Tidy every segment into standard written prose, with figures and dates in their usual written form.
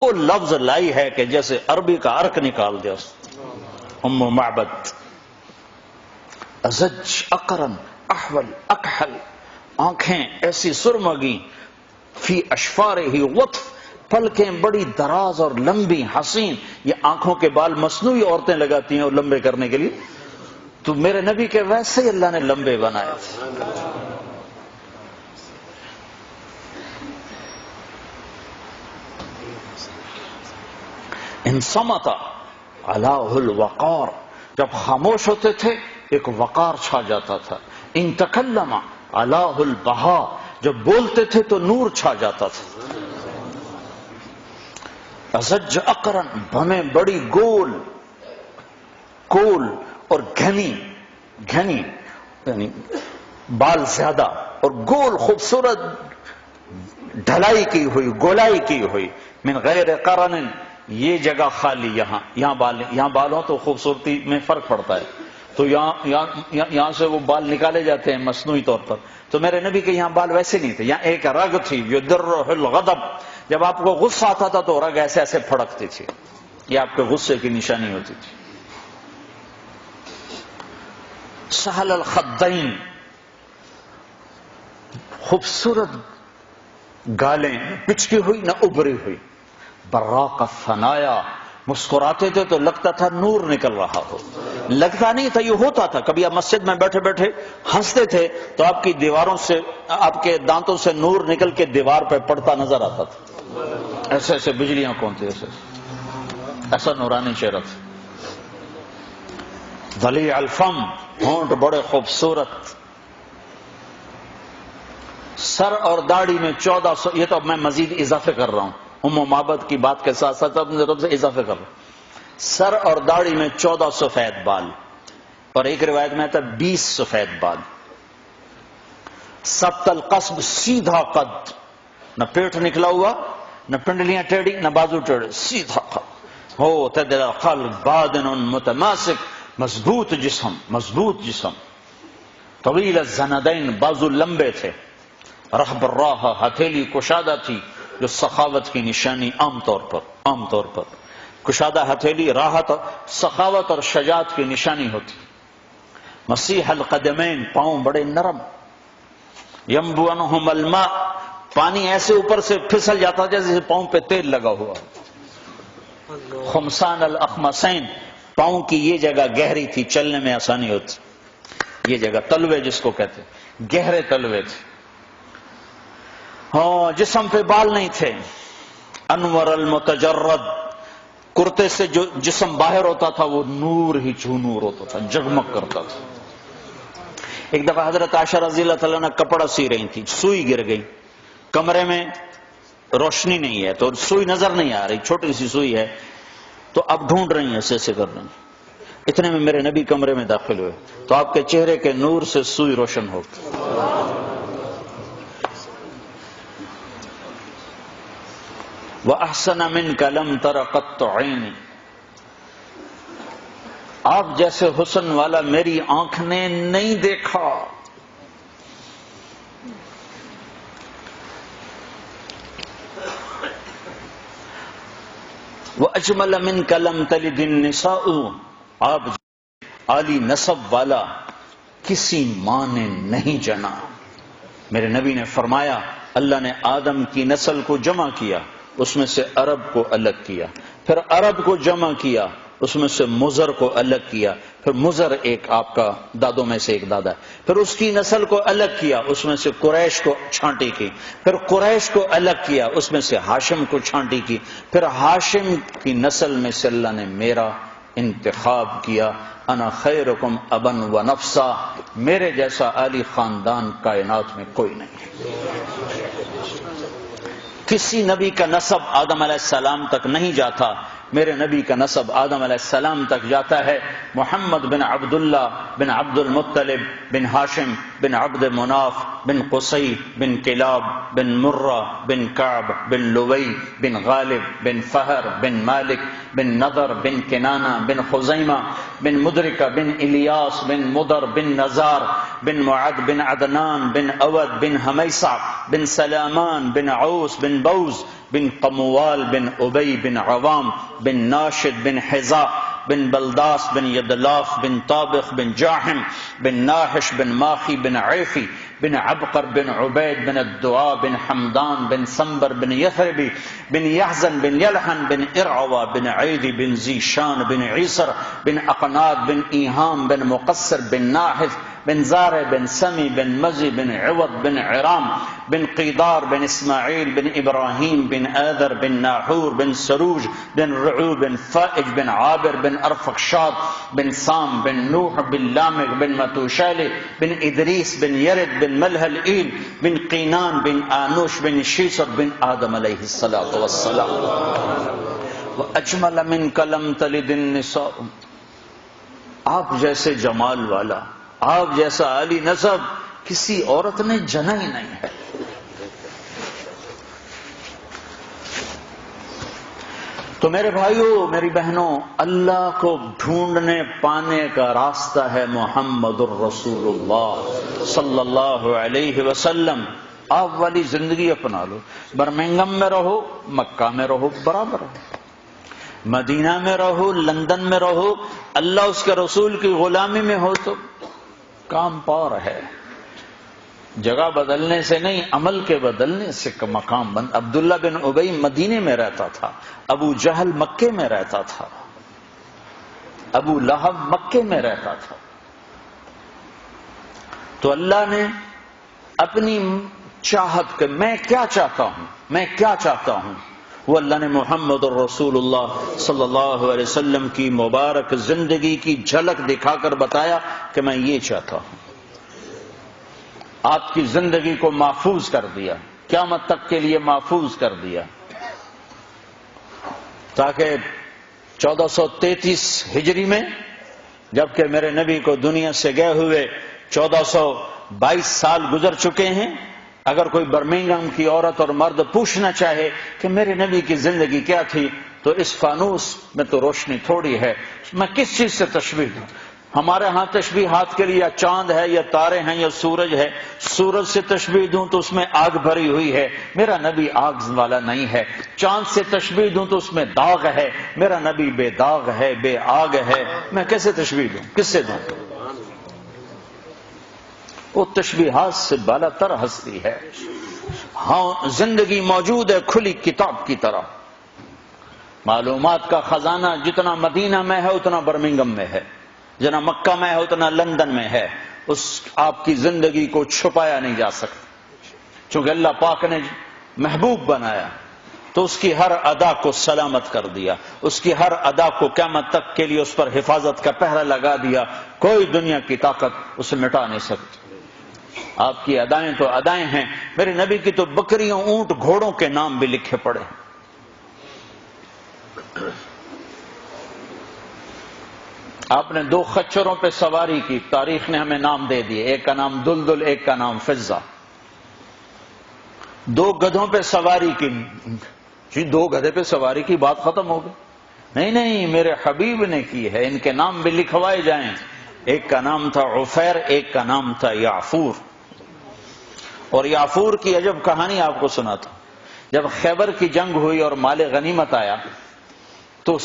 وہ لفظ لائی ہے کہ جیسے عربی کا ارک نکال دیا ام معبد. ازج اقرن احول اکحل، آنکھیں ایسی سرمگی، فی اشفارہ وطف، پلکیں بڑی دراز اور لمبی حسین. یہ آنکھوں کے بال مصنوعی عورتیں لگاتی ہیں اور لمبے کرنے کے لیے، تو میرے نبی کے ویسے ہی اللہ نے لمبے بنائے تھے. ان صمت علاہ الوقار، جب خاموش ہوتے تھے ایک وقار چھا جاتا تھا. ان تکلم علاہ البہا، جب بولتے تھے تو نور چھا جاتا تھا. ازج اقرن، بھمیں بڑی گول گول اور گھنی گھنی، یعنی بال زیادہ اور گول خوبصورت ڈھلائی کی ہوئی، گولائی کی ہوئی. من غیر قرن، یہ جگہ خالی، یہاں بال ہوں تو خوبصورتی میں فرق پڑتا ہے، تو یہاں سے وہ بال نکالے جاتے ہیں مصنوعی طور پر. تو میرے نبی کے یہاں بال ویسے نہیں تھے، یہاں ایک رگ تھی یدرہ الغضب، جب آپ کو غصہ آتا تھا تو رگ ایسے ایسے پھڑکتی تھی، یہ آپ کے غصے کی نشانی ہوتی تھی. سہل الخدین، خوبصورت گالیں، پچکی ہوئی نہ ابری ہوئی. براق الثنایا، مسکراتے تھے تو لگتا تھا نور نکل رہا ہو، لگتا نہیں تھا، یہ ہوتا تھا. کبھی آپ مسجد میں بیٹھے بیٹھے ہنستے تھے تو آپ کی دیواروں سے، آپ کے دانتوں سے نور نکل کے دیوار پہ پڑتا نظر آتا تھا. ایسے ایسے بجلیاں کونتی، ایسا نورانی چہرہ تھا. ضلیع الفم، ہونٹ بڑے خوبصورت. سر اور داڑھی میں 1400، یہ تو میں مزید اضافے کر رہا ہوں، ام معبد کی بات کے ساتھ ساتھ اپنے طرف سے اضافے کر رہا ہوں. سر اور داڑھی میں 14 سفید بال، اور ایک روایت میں آتا 20 سفید بال. سبط القصب، سیدھا قد، نہ پیٹ نکلا ہوا، نہ پنڈلیاں ٹیڑھی، نہ بازو ٹیڑھے، سیدھا قد. ہو تدل القلب بادن متماسک، مضبوط جسم، مضبوط جسم. طویل الزندین، بازو لمبے تھے. رحب الراہ، ہتھیلی کشادہ تھی، جو سخاوت کی نشانی عام طور پر کشادہ ہتھیلی راحت، سخاوت اور شجاعت کی نشانی ہوتی. مسیح القدمین، پاؤں بڑے نرم. ینبو عنہم الماء، پانی ایسے اوپر سے پھسل جاتا جیسے پاؤں پہ تیل لگا ہوا. خمسان الاخمسین، پاؤں کی یہ جگہ گہری تھی، چلنے میں آسانی ہوتی. یہ جگہ تلوے جس کو کہتے، گہرے تلوے تھے. ہاں، جسم پہ بال نہیں تھے. انور المتجرد، کرتے سے جو جسم باہر ہوتا تھا وہ نور ہی چو نور ہوتا تھا، جگمگ کرتا تھا. ایک دفعہ حضرت عائشہ رضی اللہ تعالیٰ نے کپڑا سی رہی تھی، سوئی گر گئی. کمرے میں روشنی نہیں ہے تو سوئی نظر نہیں آ رہی، چھوٹی سی سوئی ہے، تو اب ڈھونڈ رہی ہیں، ایسے کر رہی ہیں. اتنے میں میرے نبی کمرے میں داخل ہوئے تو آپ کے چہرے کے نور سے سوئی روشن ہو گئی. وَأَحْسَنَ مِنْكَ لَمْ تَرَ قَطُّ عَيْنِي، آپ جیسے حسن والا میری آنکھ نے نہیں دیکھا. وَأَجْمَلَ مِنْكَ لَمْ تَلِدِ النِّسَاءُ، آپ عالی نسب والا کسی ماں نے نہیں جنا. میرے نبی نے فرمایا اللہ نے آدم کی نسل کو جمع کیا، اس میں سے عرب کو الگ کیا، پھر عرب کو جمع کیا، اس میں سے مضر کو الگ کیا، پھر مضر ایک آپ کا دادوں میں سے ایک دادا ہے، پھر اس کی نسل کو الگ کیا، اس میں سے قریش کو چھانٹی کی، پھر قریش کو الگ کیا، اس میں سے ہاشم کو چھانٹی کی، پھر ہاشم کی نسل میں سے اللہ نے میرا انتخاب کیا. انا خیرکم ابا و نفسا، میرے جیسا عالی خاندان کائنات میں کوئی نہیں. کسی نبی کا نسب آدم علیہ السلام تک نہیں جاتا، میرے نبی کا نسب آدم علیہ السلام تک جاتا ہے. محمد بن عبداللہ بن عبد المطلب بن ہاشم بن عبد مناف بن قصی بن کلاب بن مرہ بن کعب بن لوی بن غالب بن فہر بن مالک بن نضر بن کنانہ بن خزیمہ بن مدرکہ بن الیاس بن مدر بن نزار بن معد بن عدنان بن اود بن حمیصہ بن سلامان بن عوس بن بوز بن قموال بن ابی بن عوام بن ناشد بن حذاء بن بلداس بن یدلاف بن طابخ بن جاحم بن ناحش بن ماخی بن عیفی بن عبقر بن عبید بن الدعاء بن حمدان بن سنبر بن یثربی بن یحزن بن یلحن بن ارعوا بن عیدی بن زیشان بن عیسر بن اقناد بن ایہام بن مقصر بن ناحف بن زارع بن سمی بن مزی بن عوض بن عرام بن قیدار بن اسماعیل بن ابراہیم بن آذر بن ناحور بن سروج بن رعو بن فائج بن عابر بن ارفخشاد بن سام بن نوح بن لامق بن متوشالي بن ادریس بن یرد بن ملہل ایل بن قینان بن آنوش بن شیسر بن آدم علیہ السلام وَأَجْمَلَ مِنْكَ لَمْ تَلِدِ النِّسَاءُ، آپ جیسے جمال والا، آپ جیسا عالی نسب کسی عورت نے جنا ہی نہیں ہے۔ تو میرے بھائیوں، میری بہنوں، اللہ کو ڈھونڈنے پانے کا راستہ ہے محمد الرسول اللہ صلی اللہ علیہ وسلم۔ آپ والی زندگی اپنا لو، برمنگم میں رہو، مکہ میں رہو، برابر ہے، مدینہ میں رہو، لندن میں رہو، اللہ اس کے رسول کی غلامی میں ہو تو کام پار ہے۔ جگہ بدلنے سے نہیں، عمل کے بدلنے سے مقام بند۔ عبداللہ بن ابی مدینے میں رہتا تھا، ابو جہل مکے میں رہتا تھا، ابو لہب مکے میں رہتا تھا۔ تو اللہ نے اپنی چاہت کہ میں کیا چاہتا ہوں، میں کیا چاہتا ہوں، وہ اللہ نے محمد الرسول اللہ صلی اللہ علیہ وسلم کی مبارک زندگی کی جھلک دکھا کر بتایا کہ میں یہ چاہتا ہوں۔ آپ کی زندگی کو محفوظ کر دیا، قیامت تک کے لیے محفوظ کر دیا، تاکہ 1433 ہجری میں جبکہ میرے نبی کو دنیا سے گئے ہوئے 1422 سال گزر چکے ہیں، اگر کوئی برمنگھم کی عورت اور مرد پوچھنا چاہے کہ میرے نبی کی زندگی کیا تھی تو اس فانوس میں تو روشنی تھوڑی ہے، میں کس چیز سے تشبیہ دوں؟ ہمارے ہاں تشبیہات کے لیے یا چاند ہے یا تارے ہیں یا سورج ہے، سورج سے تشبیہ دوں تو اس میں آگ بھری ہوئی ہے، میرا نبی آگ والا نہیں ہے۔ چاند سے تشبیہ دوں تو اس میں داغ ہے، میرا نبی بے داغ ہے، بے آگ ہے، میں کیسے تشبیہ دوں، کس سے دوں؟ وہ تشبیہات سے بالا تر ہستی ہے۔ ہاں، زندگی موجود ہے کھلی کتاب کی طرح، معلومات کا خزانہ جتنا مدینہ میں ہے اتنا برمنگھم میں ہے، جتنا مکہ میں ہے اتنا لندن میں ہے، اس آپ کی زندگی کو چھپایا نہیں جا سکتا، چونکہ اللہ پاک نے محبوب بنایا تو اس کی ہر ادا کو سلامت کر دیا، اس کی ہر ادا کو قیامت تک کے لیے اس پر حفاظت کا پہرا لگا دیا، کوئی دنیا کی طاقت اسے مٹا نہیں سکتی۔ آپ کی ادائیں تو ادائیں ہیں، میرے نبی کی تو بکریوں، اونٹ، گھوڑوں کے نام بھی لکھے پڑے ہیں۔ آپ نے 2 خچروں پہ سواری کی، تاریخ نے ہمیں نام دے دیے، ایک کا نام دلدل، ایک کا نام فضہ۔ 2 گدھوں پہ سواری کی، جی 2 گدھے پہ سواری کی بات ختم ہو گئی؟ نہیں نہیں، میرے حبیب نے کی ہے، ان کے نام بھی لکھوائے جائیں۔ ایک کا نام تھا عفیر، ایک کا نام تھا یعفور۔ اور یعفور کی عجب کہانی آپ کو سناتا ہوں۔ جب خیبر کی جنگ ہوئی اور مال غنیمت آیا تو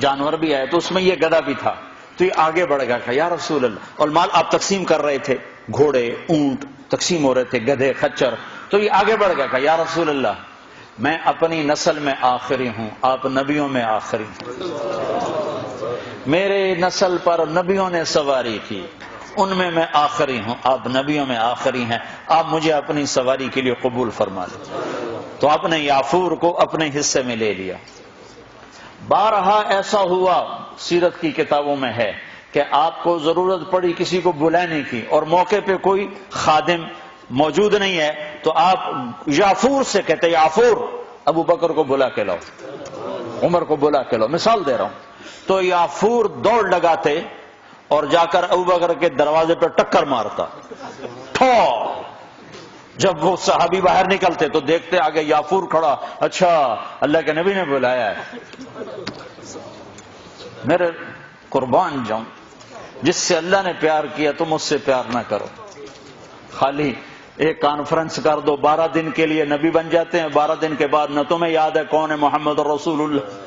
جانور بھی آئے، تو اس میں یہ گدھا بھی تھا، تو یہ آگے بڑھ گیا کہ یا رسول اللہ، اور مال آپ تقسیم کر رہے تھے، گھوڑے، اونٹ تقسیم ہو رہے تھے، گدھے، خچر، تو یہ آگے بڑھ گیا کہ یا رسول اللہ، میں اپنی نسل میں آخری ہوں، آپ نبیوں میں آخری ہیں، میرے نسل پر نبیوں نے سواری کی، ان میں آخری ہوں، آپ نبیوں میں آخری ہیں، آپ مجھے اپنی سواری کے لیے قبول فرما لیں۔ تو آپ نے یعفور کو اپنے حصے میں لے لیا۔ بارہا ایسا ہوا، سیرت کی کتابوں میں ہے کہ آپ کو ضرورت پڑی کسی کو بلانے کی اور موقع پہ کوئی خادم موجود نہیں ہے تو آپ یعفور سے کہتے یعفور ابو بکر کو بلا کے لاؤ، عمر کو بلا کے لاؤ، مثال دے رہا ہوں۔ تو یعفور دوڑ لگاتے اور جا کر ابو بکر کے دروازے پہ ٹکر مارتا، ٹھو۔ جب وہ صحابی باہر نکلتے تو دیکھتے آگے یعفور کھڑا، اچھا اللہ کے نبی نے بلایا ہے۔ میرے قربان جاؤں، جس سے اللہ نے پیار کیا تم اس سے پیار نہ کرو، خالی ایک کانفرنس کر دو، 12 دن کے لیے نبی بن جاتے ہیں، 12 دن کے بعد نہ تمہیں یاد ہے کون ہے محمد رسول اللہ۔